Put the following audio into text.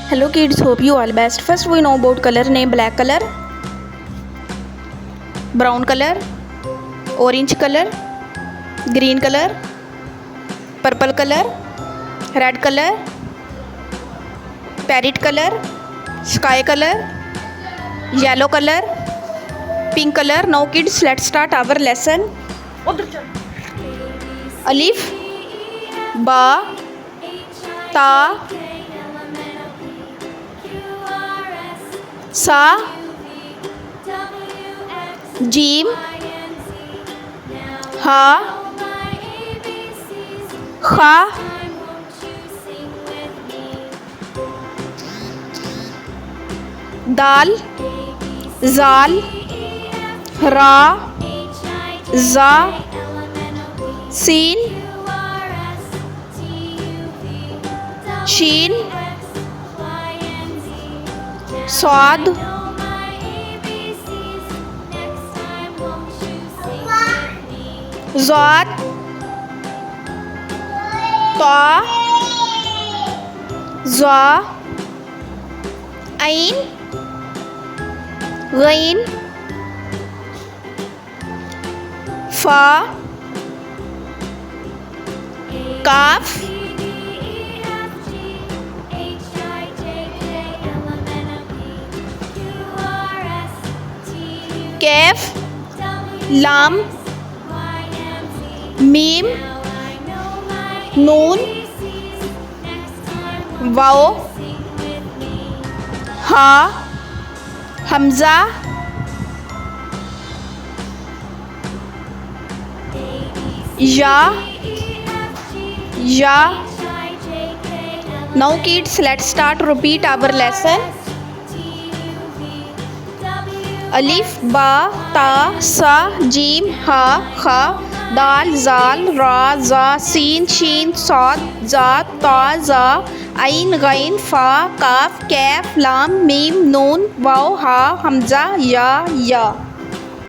Hello kids, hope you all best. First we know about color. Name black color, brown color, orange color, green color, purple color, red color, parrot color, sky color, yellow color, pink color. Now kids, let's start our lesson. Alif, ba, ta, sa, jim, ha, kha, dal, zal, ra, za, sin, shin, swad, zat, ta, za, ain, ghain, fa, kaf, kaf, lam, mim, noon, वाव, हा, हमजा, या. Now kids, let's start repeat our lesson. Alif, ba, ta, sa, jim, ha, kha, dal, zal, ra, za, sin, shin, sad, za, ta, za, ain, ghain, fa, kaf, kaf, lam, mim, noon, waw, ha, hamza, ya.